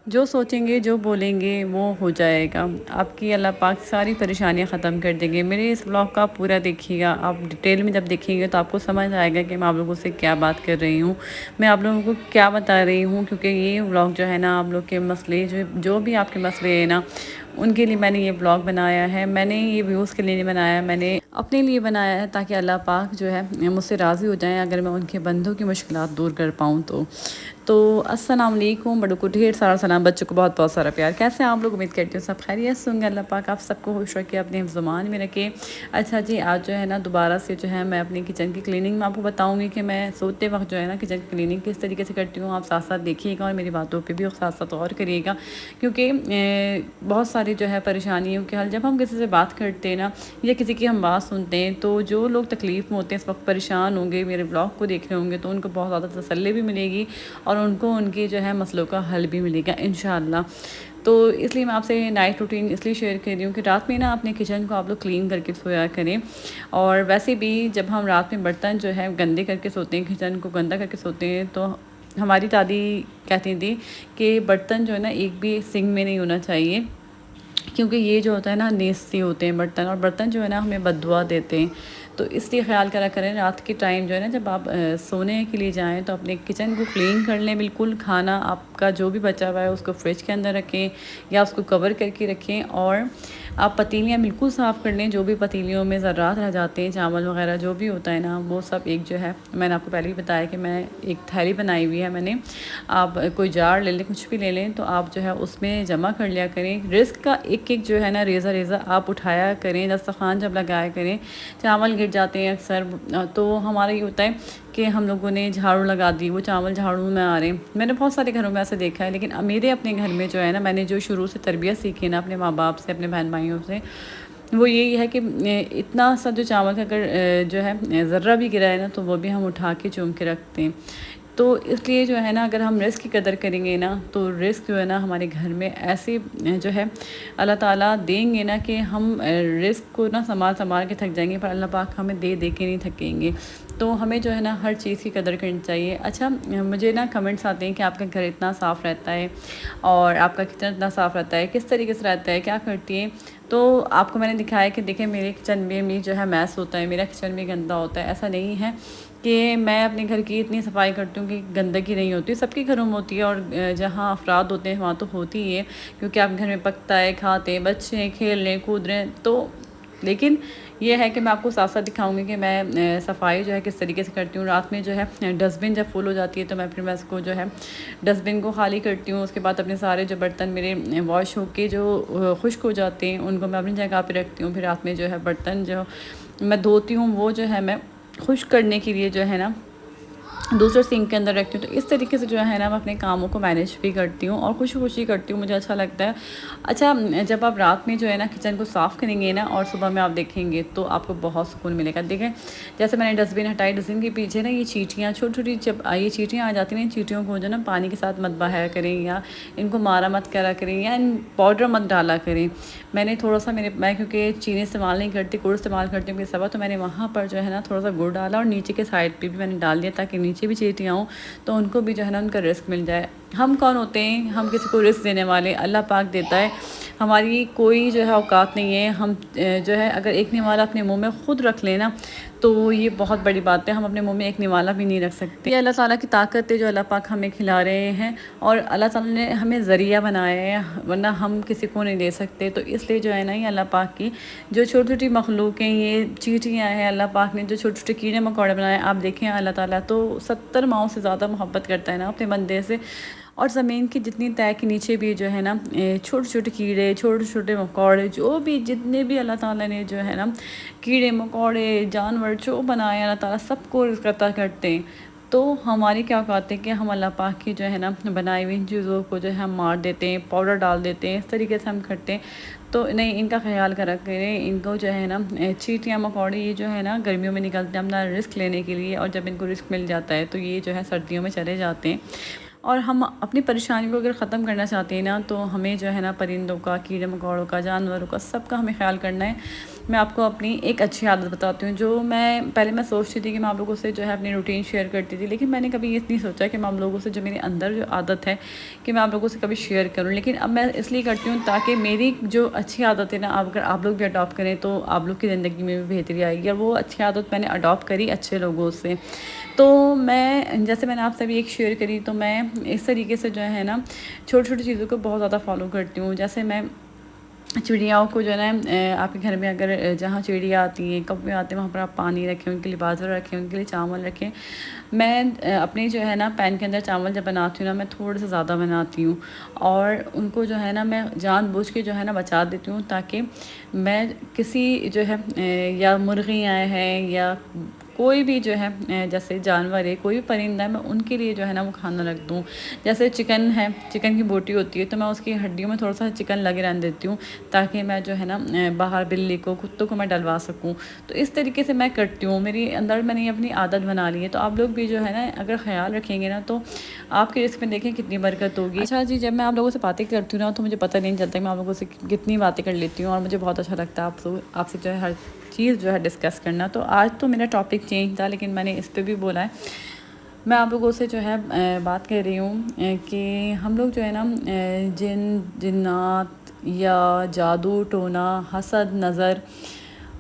جو سوچیں گے جو بولیں گے وہ ہو جائے گا، آپ کی اللہ پاک ساری پریشانیاں ختم کر دیں گے۔ میرے اس بلاگ کا پورا دیکھیے گا، آپ ڈیٹیل میں جب دیکھیں گے تو آپ کو سمجھ آئے گا کہ میں آپ لوگوں سے کیا بات کر رہی ہوں، میں آپ لوگوں کو کیا بتا رہی ہوں، کیونکہ یہ بلاگ جو ہے نا آپ لوگ کے مسئلے جو بھی آپ کے مسئلے ہیں نا ان کے لیے میں نے یہ بلاگ بنایا ہے۔ میں نے یہ ویوز کے لیے نہیں بنایا، میں نے اپنے لیے بنایا ہے تاکہ اللہ پاک جو ہے مجھ سے راضی ہو جائیں اگر میں ان کے بندوں کی مشکلات دور کر پاؤں تو السلام علیکم، بڑوں کو ڈھیر سارا سلام، بچوں کو بہت بہت سارا پیار۔ کیسے ہیں آپ لوگ؟ امید کرتی ہوں سب خیریت سے ہوں گے۔ اللہ پاک آپ سب کو خوش رکھے، اپنے حفظ و امان میں رکھے۔ اچھا جی، آج جو ہے نا دوبارہ سے جو ہے میں اپنی کچن کی کلیننگ میں آپ کو بتاؤں گی کہ میں سوتے وقت جو ہے نا کچن کی کلیننگ کس طریقے سے کرتی ہوں۔ آپ ساتھ ساتھ دیکھیے گا اور میری باتوں پہ بھی ساتھ ساتھ غور کریے گا، کیونکہ بہت ساری جو ہے پریشانیوں کے حل جب ہم کسی سے بات کرتے ہیں نا یا کسی کی ہم بات سنتے ہیں تو جو لوگ تکلیف میں ہوتے ہیں، اس وقت پریشان ہوں گے، میرے بلاگ کو دیکھ رہے ہوں گے، تو ان کو بہت زیادہ تسلی بھی ملے گی اور ان کو ان کی جو ہے مسئلوں کا حل بھی ملے گا انشاءاللہ۔ تو اس لیے میں آپ سے نائٹ روٹین اس لیے شیئر کر رہی ہوں کہ رات میں نا اپنے کچن کو آپ لوگ کلین کر کے سویا کریں۔ اور ویسے بھی جب ہم رات میں برتن جو ہے گندے کر کے سوتے ہیں، کچن کو گندا کر کے سوتے ہیں، تو ہماری دادی کہتی تھی کہ برتن جو ہے نا ایک بھی سنک میں نہیں ہونا چاہیے، کیونکہ یہ جو ہوتا ہے نا نیستی ہوتے ہیں برتن، اور برتن جو ہے نا ہمیں بد دعا دیتے ہیں۔ تو اس لیے خیال کرا کریں رات کے ٹائم جو ہے نا جب آپ سونے کے لیے جائیں تو اپنے کچن کو کلین کر لیں بالکل۔ کھانا آپ کا جو بھی بچا ہوا ہے اس کو فریج کے اندر رکھیں یا اس کو کور کر کے رکھیں، اور آپ پتیلیاں بالکل صاف کر لیں۔ جو بھی پتیلیوں میں ذرات رہ جاتے ہیں، چاول وغیرہ جو بھی ہوتا ہے نا، وہ سب ایک جو ہے میں نے آپ کو پہلے ہی بتایا کہ میں ایک تھیلی بنائی ہوئی ہے میں نے۔ آپ کوئی جار لے لیں، کچھ بھی لے لیں، تو آپ جو ہے اس میں جمع کر لیا کریں۔ رزق کا ایک ایک جو ہے نا ریزہ ریزہ آپ اٹھایا کریں، دسترخوان جب لگایا کریں۔ چاول گر جاتے ہیں اکثر، تو ہمارا یہ ہوتا ہے کہ ہم لوگوں نے جھاڑو لگا دی، وہ چاول جھاڑو میں آ رہے ہیں۔ میں نے بہت سارے گھروں میں ایسے دیکھا ہے، لیکن میرے اپنے گھر میں جو ہے نا میں نے جو شروع سے تربیت سیکھی نا اپنے ماں باپ سے، اپنے بہن بھائیوں سے، وہ یہی ہے کہ اتنا سا جو چاول کا اگر جو ہے ذرہ بھی گرا ہے نا تو وہ بھی ہم اٹھا کے چوم کے رکھتے ہیں۔ تو اس لیے جو ہے نا اگر ہم رزق کی قدر کریں گے نا تو رزق جو ہے نا ہمارے گھر میں ایسے جو ہے اللہ تعالیٰ دیں گے نا کہ ہم رزق کو نا سنبھال کے تھک جائیں گے، پر اللہ پاک ہمیں دے دے کے نہیں تھکیں گے۔ تو ہمیں جو ہے نا ہر چیز کی قدر کرنی چاہیے۔ اچھا، مجھے نا کمنٹس آتے ہیں کہ آپ کا گھر اتنا صاف رہتا ہے اور آپ کا کچن اتنا صاف رہتا ہے، کس طریقے سے رہتا ہے، کیا کرتی ہے؟ تو آپ کو میں نے دکھایا کہ دیکھیں میرے کچن میں بھی جو ہے میس ہوتا ہے، میرا کچن بھی گندا ہوتا ہے۔ ایسا نہیں ہے کہ میں اپنے گھر کی اتنی صفائی کرتی ہوں کہ گندگی نہیں ہوتی، سب کے گھروں میں ہوتی ہے، اور جہاں افراد ہوتے ہیں وہاں تو ہوتی ہی ہے، کیونکہ آپ گھر میں پکتا ہے، کھاتے ہیں، بچے کھیل رہے ہیں، کود رہے ہیں۔ تو لیکن یہ ہے کہ میں آپ کو ساتھ ساتھ دکھاؤں گی کہ میں صفائی جو ہے کس طریقے سے کرتی ہوں۔ رات میں جو ہے ڈسٹ بن جب فل ہو جاتی ہے تو میں پھر اس کو جو ہے ڈسٹ بن کو خالی کرتی ہوں۔ اس کے بعد اپنے سارے جو برتن میرے واش ہو کے جو خشک ہو جاتے ہیں ان کو میں اپنی جگہ پہ رکھتی ہوں۔ پھر رات میں جو ہے برتن جو میں دھوتی ہوں وہ جو ہے میں خشک کرنے کے لیے جو ہے نا دوسرے سنک کے اندر رکھتی ہوں۔ تو اس طریقے سے جو ہے نا میں اپنے کاموں کو مینیج بھی کرتی ہوں اور خوشی خوشی کرتی ہوں، مجھے اچھا لگتا ہے۔ اچھا، جب آپ رات میں جو ہے نا کچن کو صاف کریں گے نا اور صبح میں آپ دیکھیں گے تو آپ کو بہت سکون ملے گا۔ دیکھیں جیسے میں نے ڈسٹ بن ہٹائی، ڈسٹ بن کے پیچھے نا یہ چیٹیاں چھوٹی چھوٹی جب یہ چیٹیاں آ جاتی ہیں، ان چیٹیوں کو جو نا پانی کے ساتھ مت بہایا کریں یا ان کو مارا مت کرا کریں یا ان پاؤڈر مت ڈالا کریں۔ میں نے تھوڑا سا میں کیونکہ چینی استعمال نہیں کرتی، گڑ استعمال کرتی ہوں سوا، تو میں نے وہاں پر جو ہے نا تھوڑا سا گڑ ڈالا اور نیچے کے سائڈ پہ بھی میں نے ڈال دیا تاکہ نیچے بھی چیٹیاں ہوں تو ان کو بھی جو ہے نا ان کا رزق مل جائے۔ ہم کون ہوتے ہیں؟ ہم کسی کو رزق دینے والے، اللہ پاک دیتا ہے، ہماری کوئی جو ہے اوقات نہیں ہے۔ ہم جو ہے اگر ایک نوالا اپنے منہ میں خود رکھ لینا تو یہ بہت بڑی بات ہے، ہم اپنے منہ میں ایک نوالا بھی نہیں رکھ سکتے۔ یہ اللہ تعالیٰ کی طاقت ہے جو اللہ پاک ہمیں کھلا رہے ہیں، اور اللہ تعالیٰ نے ہمیں ذریعہ بنایا ہے، ورنہ ہم کسی کو نہیں دے سکتے۔ تو اس لیے جو ہے نا یہ اللہ پاک کی جو چھوٹی چھوٹی مخلوق ہیں، یہ چیٹیاں ہیں، اللہ پاک نے جو چھوٹے چھوٹے کیڑے مکوڑے بنائے، آپ دیکھیں اللہ تعالیٰ تو 70 ماؤں سے زیادہ محبت کرتا ہے نا اپنے بندے سے۔ اور زمین کی جتنی تہہ کے نیچے بھی جو ہے نا چھوٹے چھوٹے کیڑے، چھوٹے چھوٹے مکوڑے، جو بھی جتنے بھی اللہ تعالیٰ نے جو ہے نا کیڑے مکوڑے جانور جو بنائے، اللہ تعالیٰ سب کو رزق عطا کرتے ہیں۔ تو ہماری کیا اوقات ہے کہ ہم اللہ پاک کی جو ہے نا بنائی ہوئی چیزوں کو جو ہے ہم مار دیتے ہیں، پاؤڈر ڈال دیتے ہیں، اس طریقے سے ہم کرتے ہیں۔ تو نہیں، ان کا خیال کرا کریں، ان کو جو ہے نا چیٹیاں مکوڑے یہ جو ہے نا گرمیوں میں نکلتے ہیں اپنا رزق لینے کے لیے، اور جب ان کو رزق مل جاتا ہے تو یہ جو ہے سردیوں میں چلے جاتے ہیں۔ اور ہم اپنی پریشانی کو اگر ختم کرنا چاہتے ہیں نا تو ہمیں جو ہے نا پرندوں کا، کیڑے مکوڑوں کا، جانوروں کا، سب کا ہمیں خیال کرنا ہے۔ میں آپ کو اپنی ایک اچھی عادت بتاتی ہوں جو پہلے میں سوچتی تھی کہ میں آپ لوگوں سے جو ہے اپنی روٹین شیئر کرتی تھی، لیکن میں نے کبھی یہ نہیں سوچا کہ میں آپ لوگوں سے جو میرے اندر جو عادت ہے کہ میں آپ لوگوں سے کبھی شیئر کروں، لیکن اب میں اس لیے کرتی ہوں تاکہ میری جو اچھی عادت ہے نا اگر آپ لوگ بھی اڈاپٹ کریں تو آپ لوگ کی زندگی میں بھی بہتری آئے گی۔ اور وہ اچھی عادت میں نے اڈاپٹ کری اچھے لوگوں سے، تو میں جیسے میں نے آپ سے بھی ایک شیئر کری، تو میں اس طریقے سے جو ہے نا چھوٹی چھوٹی چیزوں کو بہت زیادہ فالو کرتی ہوں۔ جیسے میں چڑیاؤں کو جو ہے نا آپ کے گھر میں اگر جہاں چڑیا آتی ہیں، کوے آتے ہیں، وہاں پر آپ پانی رکھیں، ان کے لیے باجرا رکھیں، ان کے لیے چاول رکھیں۔ میں اپنی جو ہے نا پین کے اندر چاول جب بناتی ہوں نا، میں تھوڑے سے زیادہ بناتی ہوں اور ان کو جو ہے نا میں جان بوجھ کے جو ہے نا بچا دیتی ہوں، تاکہ میں کسی جو ہے یا مرغیاں ہیں یا کوئی بھی جو ہے جیسے جانور ہے، کوئی بھی پرندہ ہے، میں ان کے لیے جو ہے نا وہ کھانا رکھ دوں۔ جیسے چکن ہے، چکن کی بوٹی ہوتی ہے تو میں اس کی ہڈیوں میں تھوڑا سا چکن لگے رہنے دیتی ہوں، تاکہ میں جو ہے نا باہر بلی کو، کتوں کو میں ڈلوا سکوں۔ تو اس طریقے سے میں کرتی ہوں، میری اندر میں نے اپنی عادت بنا لی ہے۔ تو آپ لوگ بھی جو ہے نا اگر خیال رکھیں گے نا تو آپ کے رزق میں دیکھیں کتنی برکت ہوگی۔ اچھا جی، جب میں آپ لوگوں سے باتیں کرتی ہوں نا تو مجھے پتہ نہیں چلتا کہ میں آپ لوگوں سے کتنی باتیں کر لیتی ہوں، اور مجھے بہت اچھا لگتا ہے آپ سے جو ہے ہر چیز جو ہے ڈسکس کرنا۔ تو آج تو میرا ٹاپک چینج تھا، لیکن میں نے اس پہ بھی بولا ہے۔ میں آپ لوگوں سے جو ہے بات کر رہی ہوں کہ ہم لوگ جو ہے نا جن، جنات یا جادو ٹونا، حسد، نظر،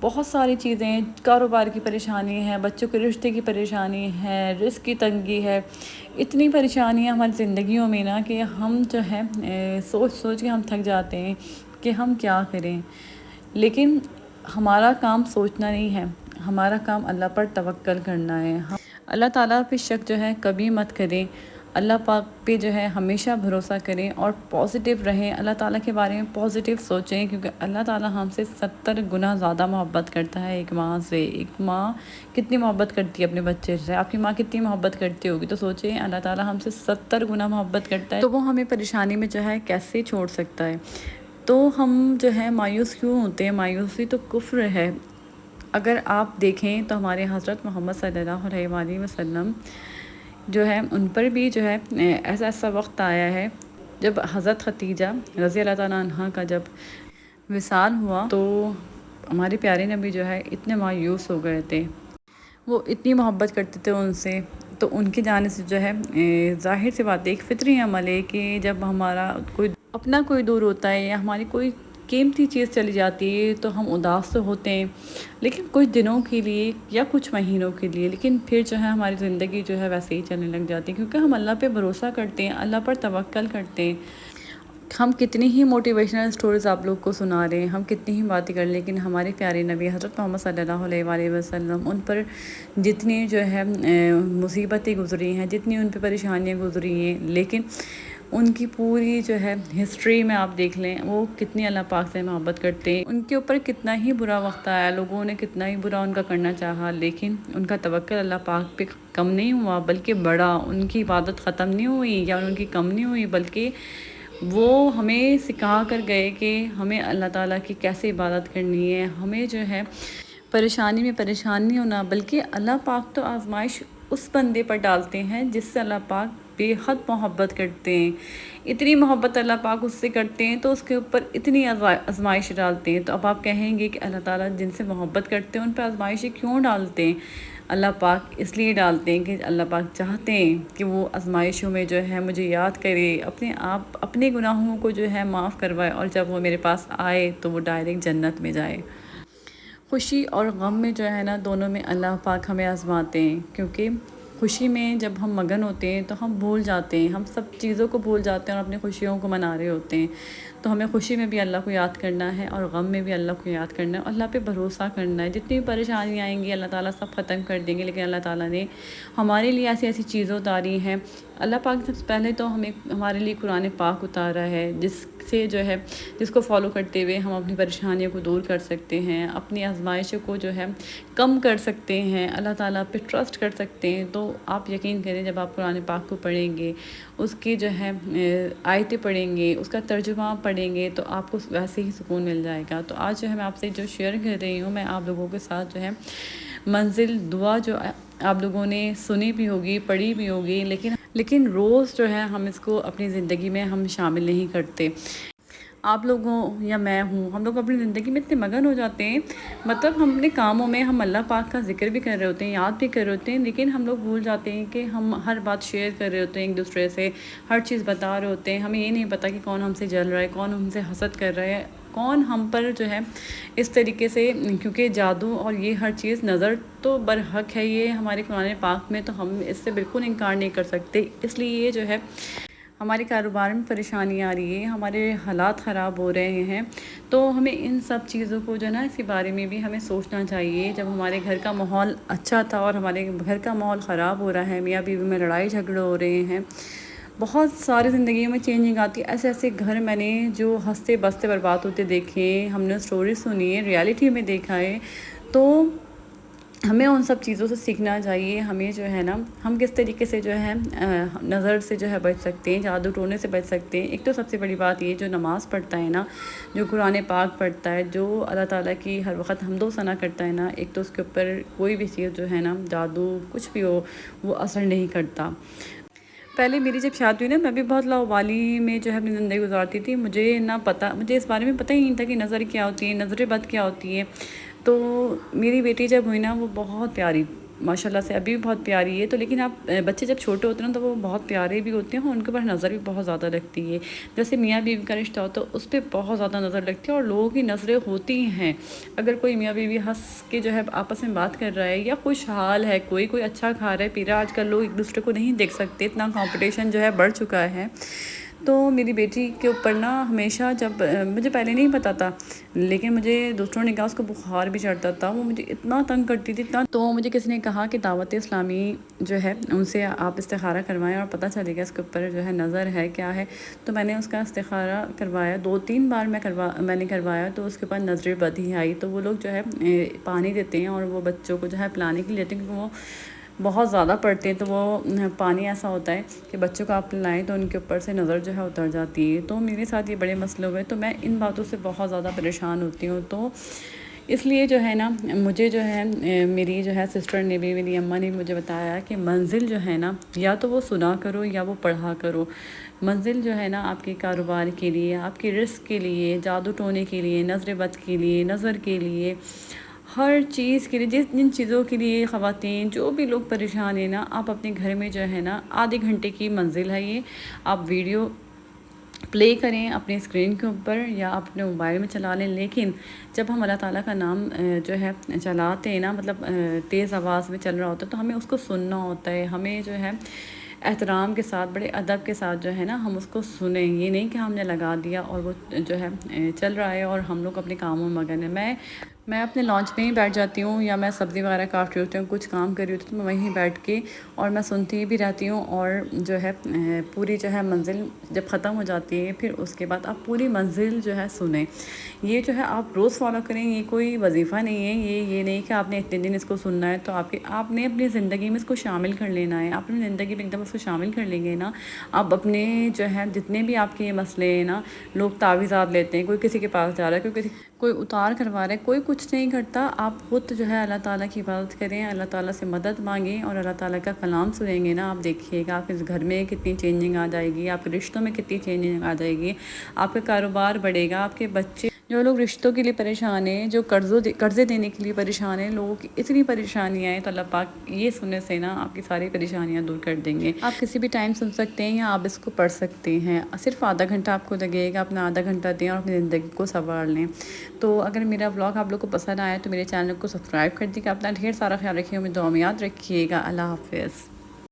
بہت ساری چیزیں، کاروبار کی پریشانی ہے، بچوں کے رشتے کی پریشانی ہے، رزق کی تنگی ہے، اتنی پریشانیاں ہماری زندگیوں میں نا کہ ہم جو ہے سوچ سوچ کے ہم تھک جاتے ہیں کہ ہم کیا کریں۔ لیکن ہمارا کام سوچنا نہیں ہے، ہمارا کام اللہ پر توکل کرنا ہے۔ اللہ تعالیٰ پہ شک جو ہے کبھی مت کریں، اللہ پاک پہ جو ہے ہمیشہ بھروسہ کریں اور پازیٹیو رہیں، اللہ تعالیٰ کے بارے میں پازیٹیو سوچیں، کیونکہ اللہ تعالیٰ ہم سے 70 گنا زیادہ محبت کرتا ہے ایک ماں سے۔ ایک ماں کتنی محبت کرتی ہے اپنے بچے سے، آپ کی ماں کتنی محبت کرتی ہوگی، تو سوچیں اللہ تعالیٰ ہم سے 70 گنا محبت کرتا ہے، تو وہ ہمیں پریشانی میں جو ہے کیسے چھوڑ سکتا ہے۔ تو ہم جو ہے مایوس کیوں ہوتے ہیں؟ مایوسی تو کفر ہے۔ اگر آپ دیکھیں تو ہمارے حضرت محمد صلی اللہ علیہ وسلم جو ہے ان پر بھی جو ہے ایسا وقت آیا ہے جب حضرت خدیجہ رضی اللہ تعالیٰ عنہ کا جب وصال ہوا تو ہمارے پیارے نبی جو ہے اتنے مایوس ہو گئے تھے، وہ اتنی محبت کرتے تھے ان سے، تو ان کی جانے سے جو ہے ظاہر سی بات ہے، ایک فطری عمل ہے کہ جب ہمارا کوئی دور ہوتا ہے یا ہماری کوئی قیمتی چیز چلی جاتی ہے تو ہم اداس تو ہوتے ہیں، لیکن کچھ دنوں کے لیے یا کچھ مہینوں کے لیے، لیکن پھر جو ہے ہماری زندگی جو ہے ویسے ہی چلنے لگ جاتی ہے، کیونکہ ہم اللہ پہ بھروسہ کرتے ہیں، اللہ پر توکل کرتے ہیں۔ ہم کتنی ہی موٹیویشنل سٹوریز آپ لوگ کو سنا رہے ہیں، ہم کتنی ہی باتیں کر، لیکن ہمارے پیارے نبی حضرت محمد صلی اللہ علیہ وسلم، ان پر جتنی جو ہے مصیبتیں گزری ہیں، جتنی ان پہ پریشانیاں گزری ہیں، لیکن ان کی پوری جو ہے ہسٹری میں آپ دیکھ لیں وہ کتنی اللہ پاک سے محبت کرتے ہیں۔ ان کے اوپر کتنا ہی برا وقت آیا، لوگوں نے کتنا ہی برا ان کا کرنا چاہا، لیکن ان کا توکل اللہ پاک پہ کم نہیں ہوا بلکہ بڑا، ان کی عبادت ختم نہیں ہوئی یا ان کی کم نہیں ہوئی، بلکہ وہ ہمیں سکھا کر گئے کہ ہمیں اللہ تعالیٰ کی کیسے عبادت کرنی ہے، ہمیں جو ہے پریشانی میں پریشان نہیں ہونا، بلکہ اللہ پاک تو آزمائش اس بندے پر ڈالتے ہیں جس سے اللہ پاک بے حد محبت کرتے ہیں۔ اتنی محبت اللہ پاک اس سے کرتے ہیں تو اس کے اوپر اتنی آزمائش ڈالتے ہیں۔ تو اب آپ کہیں گے کہ اللہ تعالیٰ جن سے محبت کرتے ہیں ان پہ آزمائشیں کیوں ڈالتے ہیں؟ اللہ پاک اس لیے ڈالتے ہیں کہ اللہ پاک چاہتے ہیں کہ وہ آزمائشوں میں جو ہے مجھے یاد کرے، اپنے گناہوں کو جو ہے معاف کروائے، اور جب وہ میرے پاس آئے تو وہ ڈائریکٹ جنت میں جائے۔ خوشی اور غم میں جو ہے نا دونوں میں اللہ پاک ہمیں آزماتے ہیں، کیونکہ خوشی میں جب ہم مگن ہوتے ہیں تو ہم بھول جاتے ہیں، ہم سب چیزوں کو بھول جاتے ہیں اور اپنی خوشیوں کو منا رہے ہوتے ہیں۔ تو ہمیں خوشی میں بھی اللہ کو یاد کرنا ہے اور غم میں بھی اللہ کو یاد کرنا ہے، اللہ پہ بھروسہ کرنا ہے۔ جتنی بھی پریشانیاں آئیں گی اللہ تعالیٰ سب ختم کر دیں گے، لیکن اللہ تعالیٰ نے ہمارے لیے ایسی چیزیں اتاری ہیں۔ اللہ پاک سب سے پہلے تو ہمارے لیے قرآن پاک اتارا ہے، جس کو فالو کرتے ہوئے ہم اپنی پریشانیوں کو دور کر سکتے ہیں، اپنی آزمائشوں کو جو ہے کم کر سکتے ہیں، اللہ تعالیٰ پہ ٹرسٹ کر سکتے ہیں۔ تو آپ یقین کریں جب آپ قرآن پاک کو پڑھیں گے، اس کی جو ہے آیتیں پڑھیں گے، اس کا ترجمہ پڑھیں گے، تو آپ کو ویسے ہی سکون مل جائے گا۔ تو آج جو ہے میں آپ سے جو شیئر کر رہی ہوں، میں آپ لوگوں کے ساتھ جو ہے منزل دعا جو آپ لوگوں نے سنی بھی ہوگی، پڑھی بھی ہوگی، لیکن لیکن روز جو ہے ہم اس کو اپنی زندگی میں ہم شامل نہیں کرتے۔ آپ لوگوں یا میں ہوں، ہم لوگ اپنی زندگی میں اتنے مگن ہو جاتے ہیں، مطلب ہم اپنے کاموں میں ہم اللہ پاک کا ذکر بھی کر رہے ہوتے ہیں، یاد بھی کر رہے ہوتے ہیں، لیکن ہم لوگ بھول جاتے ہیں کہ ہم ہر بات شیئر کر رہے ہوتے ہیں ایک دوسرے سے، ہر چیز بتا رہے ہوتے ہیں۔ ہمیں یہ نہیں پتہ کہ کون ہم سے جل رہا ہے، کون ہم سے حسد کر رہا ہے، کون ہم پر جو ہے اس طریقے سے، کیونکہ جادو اور یہ ہر چیز نظر تو برحق ہے، یہ ہمارے قرآن پاک میں، تو ہم اس سے بالکل انکار نہیں کر سکتے۔ اس لیے یہ جو ہے ہمارے کاروبار میں پریشانی آ رہی ہے، ہمارے حالات خراب ہو رہے ہیں، تو ہمیں ان سب چیزوں کو جو ہے نا اس کے بارے میں بھی ہمیں سوچنا چاہیے۔ جب ہمارے گھر کا ماحول اچھا تھا اور ہمارے گھر کا ماحول خراب ہو رہا ہے، میاں بیوی میں لڑائی جھگڑے ہو رہے ہیں، بہت ساری زندگیوں میں چینجنگ آتی ہے، ایسے ایسے گھر میں نے جو ہنستے بستے برباد ہوتے دیکھے، ہم نے اسٹوری سنی ہے، ریالٹی میں دیکھا ہے، تو ہمیں ان سب چیزوں سے سیکھنا چاہیے۔ ہمیں جو ہے نا ہم کس طریقے سے جو ہے نظر سے جو ہے بچ سکتے ہیں، جادو ٹونے سے بچ سکتے ہیں۔ ایک تو سب سے بڑی بات یہ، جو نماز پڑھتا ہے نا، جو قرآن پاک پڑھتا ہے، جو اللہ تعالیٰ کی ہر وقت حمد و ثنا کرتا ہے نا، ایک تو اس کے اوپر کوئی بھی چیز جو ہے نا، جادو کچھ بھی ہو، وہ اثر نہیں کرتا۔ پہلے میری جب شادی ہوئی نا، میں بھی بہت لاوالی میں جو ہے اپنی زندگی گزارتی تھی، مجھے اس بارے میں پتہ ہی نہیں تھا کہ نظر کیا ہوتی ہے، نظر بد کیا ہوتی ہے۔ تو میری بیٹی جب ہوئی نا، وہ بہت پیاری، ماشاء اللہ سے ابھی بھی بہت پیاری ہے، تو لیکن آپ بچے جب چھوٹے ہوتے ہیں نا، تو وہ بہت پیارے بھی ہوتے ہیں اور ان کے اوپر نظر بھی بہت زیادہ لگتی ہے۔ جیسے میاں بیوی کا رشتہ ہوتا ہے، اس پہ بہت زیادہ نظر لگتی ہے، اور لوگوں کی نظریں ہوتی ہیں۔ اگر کوئی میاں بیوی ہنس کے جو ہے آپس میں بات کر رہا ہے، یا خوشحال ہے، کوئی اچھا کھا رہا ہے پی رہا ہے، آج کل لوگ ایک دوسرے کو نہیں دیکھ سکتے، اتنا کمپٹیشن جو ہے بڑھ چکا ہے۔ تو میری بیٹی کے اوپر نا ہمیشہ، جب مجھے پہلے نہیں پتا تھا، لیکن مجھے دوسروں نے کہا اس کو بخار بھی چڑھتا تھا، وہ مجھے اتنا تنگ کرتی تھی، اتنا، تو مجھے کسی نے کہا کہ دعوت اسلامی جو ہے ان سے آپ استخارہ کروائیں اور پتہ چلے گا اس کے اوپر جو ہے نظر ہے کیا ہے۔ تو میں نے اس کا استخارہ کروایا، 2-3 بار میں نے کروایا، تو اس کے اوپر نظر بد ہی آئی۔ تو وہ لوگ جو ہے پانی دیتے ہیں اور وہ بچوں کو جو ہے پلانے کے لیے دیتے ہیں، کیونکہ وہ بہت زیادہ پڑتے ہیں، تو وہ پانی ایسا ہوتا ہے کہ بچوں کو آپ پلائیں تو ان کے اوپر سے نظر جو ہے اتر جاتی ہے۔ تو میرے ساتھ یہ بڑے مسئلے ہوئے، تو میں ان باتوں سے بہت زیادہ پریشان ہوتی ہوں۔ تو اس لیے جو ہے نا، مجھے جو ہے میری جو ہے سسٹر نے بھی، میری اماں نے بھی مجھے بتایا کہ منزل جو ہے نا، یا تو وہ سنا کرو یا وہ پڑھا کرو۔ منزل جو ہے نا آپ کے کاروبار کے لیے، آپ کے رزق کے لیے، جادو ٹونے کے لیے، نظر بد کے لیے، نظر کے لیے، ہر چیز کے لیے، جن چیزوں کے لیے خواتین جو بھی لوگ پریشان ہیں نا، آپ اپنے گھر میں جو ہے نا آدھے گھنٹے کی منزل ہے یہ، آپ ویڈیو پلے کریں اپنے اسکرین کے اوپر یا اپنے موبائل میں چلا لیں، لیکن جب ہم اللہ تعالیٰ کا نام جو ہے چلاتے ہیں نا، مطلب تیز آواز میں چل رہا ہوتا ہے، تو ہمیں اس کو سننا ہوتا ہے، ہمیں جو ہے احترام کے ساتھ، بڑے ادب کے ساتھ جو ہے نا ہم اس کو سنیں۔ یہ نہیں کہ ہم نے لگا دیا اور وہ جو ہے چل رہا ہے اور ہم لوگ اپنے کاموں میں مگن ہیں۔ میں اپنے لانچ میں ہی بیٹھ جاتی ہوں، یا میں سبزی وغیرہ کاٹ رہی ہوتی ہوں، کچھ کام کر رہی ہوتی ہوں، تو میں وہیں بیٹھ کے اور میں سنتی بھی رہتی ہوں، اور جو ہے پوری جو ہے منزل جب ختم ہو جاتی ہے، پھر اس کے بعد آپ پوری منزل جو ہے سنیں۔ یہ جو ہے آپ روز فالو کریں، یہ کوئی وظیفہ نہیں ہے، یہ نہیں کہ آپ نے اتنے دن اس کو سننا ہے، تو آپ نے اپنی زندگی میں اس کو شامل کر لینا ہے۔ آپ اپنی زندگی میں ایک دم اس کو شامل کر لیں گے نا، آپ اپنے جو ہے جتنے بھی آپ کے یہ مسئلے ہیں نا، لوگ تعویذات لیتے ہیں، کوئی کسی کے پاس جا رہا ہے، کوئی اتار کروا رہا ہے، کوئی کچھ نہیں کرتا، آپ خود جو ہے اللہ تعالیٰ کی عبادت کریں، اللہ تعالیٰ سے مدد مانگیں اور اللہ تعالیٰ کا کلام سنیں گے نا، آپ دیکھیے گا آپ کے گھر میں کتنی چینجنگ آ جائے گی، آپ کے رشتوں میں کتنی چینجنگ آ جائے گی، آپ کا کاروبار بڑھے گا، آپ کے بچے، جو لوگ رشتوں کے لیے پریشان ہیں، جو قرضے دینے کے لیے پریشان ہیں، لوگوں کی اتنی پریشانیاں ہیں، تو اللہ پاک یہ سننے سے نا آپ کی ساری پریشانیاں دور کر دیں گے۔ آپ کسی بھی ٹائم سن سکتے ہیں، یا آپ اس کو پڑھ سکتے ہیں، صرف آدھا گھنٹہ آپ کو لگے گا، اپنا آدھا گھنٹہ دیں اور اپنی زندگی کو سنوار لیں۔ تو اگر میرا ولاگ آپ لوگ کو پسند آیا تو میرے چینل کو سبسکرائب کر دیجیے گا، اپنا ڈھیر سارا خیال رکھیے، ہمیں دعا میں یاد رکھیے گا۔ اللہ حافظ۔